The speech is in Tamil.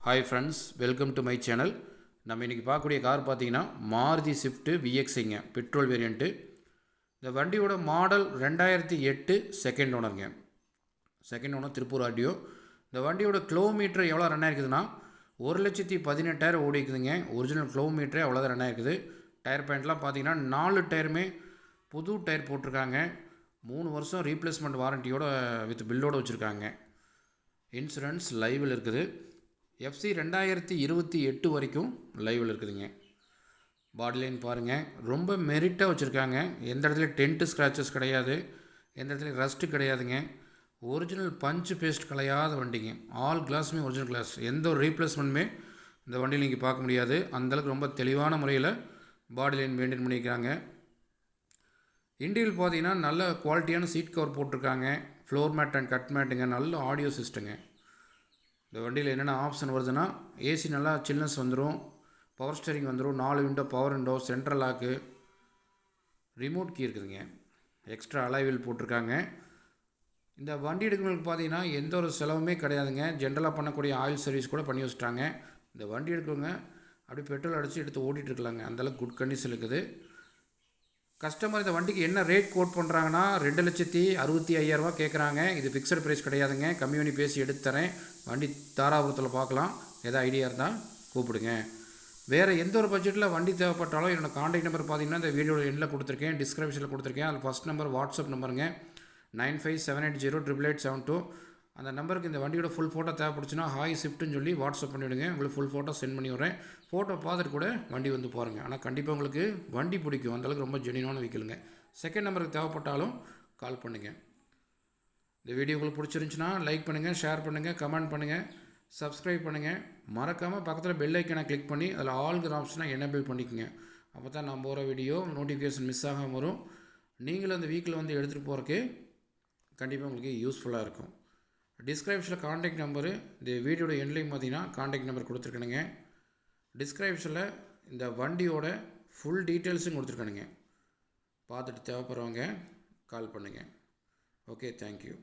Hi friends, welcome to my channel. நம்ம இன்றைக்கி பார்க்கக்கூடிய கார் பார்த்தீங்கன்னா மாருதி ஸ்விஃப்ட் விஎக்ஸிங்க பெட்ரோல் வேரியண்ட்டு. இந்த வண்டியோட மாடல் 2008 செகண்ட் ஓனருங்க. Second owner Tiruppur RTO. இந்த வண்டியோட கிலோமீட்டர் எவ்வளோ ரன் ஆயிருக்குதுன்னா 1,18,000 ஓடி இருக்குதுங்க. ஒரிஜினல் கிலோமீட்டரே அவ்வளோதான் ரன் ஆயிருக்குது. டயர் பேண்ட்லாம் பார்த்தீங்கன்னா 4 டயருமே புது டயர் போட்டிருக்காங்க. 3 வருஷம் ரீப்ளேஸ்மெண்ட் வாரண்டியோட வித் பில்லோடு வச்சுருக்காங்க. இன்சூரன்ஸ் லைவில் இருக்குது. எஃப்சி 2028 வரைக்கும் லைவில் இருக்குதுங்க. பாடி லைன் பாருங்கள், ரொம்ப மெரிட்டாக வச்சுருக்காங்க. எந்த இடத்துலையும் டென்ட்டு ஸ்க்ராச்சஸ் கிடையாது, எந்த இடத்துலையும் ரஸ்ட்டு கிடையாதுங்க. ஒரிஜினல் பஞ்சு பேஸ்ட் கலையாத வண்டிங்க. ஆல் கிளாஸுமே ஒரிஜினல் கிளாஸ். எந்த ஒரு ரீப்ளேஸ்மெண்ட்டுமே இந்த வண்டியில் நீங்கள் பார்க்க முடியாது. அந்தளவுக்கு ரொம்ப தெளிவான முறையில் பாடி லைன் மெயின்டைன் பண்ணியிருக்காங்க. இன்டீரியல் பார்த்தீங்கன்னா நல்ல குவாலிட்டியான சீட் கவர் போட்டிருக்காங்க. ஃப்ளோர் மேட் அண்ட் கட் மேட்டுங்க. நல்ல ஆடியோ சிஸ்டங்க. இந்த வண்டியில் என்னென்ன ஆப்ஷன் வருதுன்னா, ஏசி நல்லா சில்னஸ் வந்துடும், பவர் ஸ்டேரிங் வந்துடும், 4 window power window, central lock, remote key இருக்குதுங்க. எக்ஸ்ட்ரா அலாய்வில் போட்டிருக்காங்க. இந்த வண்டி எடுக்கிறவங்களுக்கு பார்த்தீங்கன்னா எந்த ஒரு செலவுமே கிடையாதுங்க. ஜென்ரலாக பண்ணக்கூடிய ஆயில் சர்வீஸ் கூட பண்ணி வச்சுட்டாங்க. இந்த வண்டி எடுக்கிறவங்க அப்படியே பெட்ரோல் அடித்து எடுத்து ஓட்டிகிட்ருக்கலாங்க. அந்தளவுக்கு குட் கண்டிஷன் இருக்குது. கஸ்டமர் இந்த வண்டிக்கு என்ன ரேட் கோட் பண்ணுறாங்கன்னா 2,65,000 கேட்குறாங்க. இது ஃபிக்ஸட் ப்ரைஸ் கிடையாதுங்க. கம்மி பண்ணி பேசி எடுத்து தரேன். வண்டி தாராபுரத்தில் பார்க்கலாம். எதாவது ஐடியா இருந்தால் கூப்பிடுங்க. வேறு எந்த ஒரு பட்ஜெட்டில் வண்டி தேவைப்பட்டாலும் என்னோடய காண்டாக்ட் நம்பர் பார்த்தீங்கன்னா இந்த வீடியோட எண்ணில் கொடுத்துருக்கேன், டிஸ்கிரிப்ஷனில் கொடுத்துருக்கேன். அதில் ஃபஸ்ட் நம்பர் வாட்ஸ்அப் நம்பருங்க 9578088872. அந்த நம்பருக்கு இந்த வண்டியோட ஃபுல் ஃபோட்டோ தேவைப்படுச்சுன்னா ஹாய் ஸ்விஃப்ட்னு சொல்லி வாட்ஸ்அப் பண்ணிவிடுங்க. உங்களுக்கு ஃபுல் ஃபோட்டோ சென்ட் பண்ணி விட்றேன். ஃபோட்டோ பார்த்துட்டு கூட வண்டி வந்து பாருங்கள். ஆனால் கண்டிப்பாக உங்களுக்கு வண்டி பிடிக்கும். அந்தளவுக்கு ரொம்ப ஜெனியூனான வெஹிக்கிளுங்க. செகண்ட் நம்பருக்கு தேவைப்பட்டாலும் கால் பண்ணுங்கள். இந்த வீடியோ உங்களுக்கு பிடிச்சிருந்துச்சுன்னா லைக் பண்ணுங்கள், ஷேர் பண்ணுங்கள், கமெண்ட் பண்ணுங்கள், சப்ஸ்கிரைப் பண்ணுங்கள். மறக்காமல் பக்கத்தில் பெல் ஐக்கனை கிளிக் பண்ணி அதில் ஆல்கிற ஆப்ஷனை எனேபிள் பண்ணிக்கோங்க. அப்போ தான் நான் போகிற வீடியோ நோட்டிஃபிகேஷன் மிஸ் ஆகாமல் வரும். நீங்களும் அந்த வீக்கில் வந்து எடுத்துகிட்டு போகிறக்கு கண்டிப்பாக உங்களுக்கு யூஸ்ஃபுல்லாக இருக்கும். டிஸ்கிரிப்ஷனில் காண்டாக்ட் நம்பரு இந்த வீடியோட எண்ட்லையும் பார்த்தீங்கன்னா காண்டாக்ட் நம்பர் கொடுத்துருக்கணுங்க. டிஸ்கிரிப்ஷனில் இந்த வண்டியோட ஃபுல் டீட்டெயில்ஸும் கொடுத்துருக்கணுங்க. பார்த்துட்டு தேவைப்படுறவங்க கால் பண்ணுங்கள். Okay, thank you.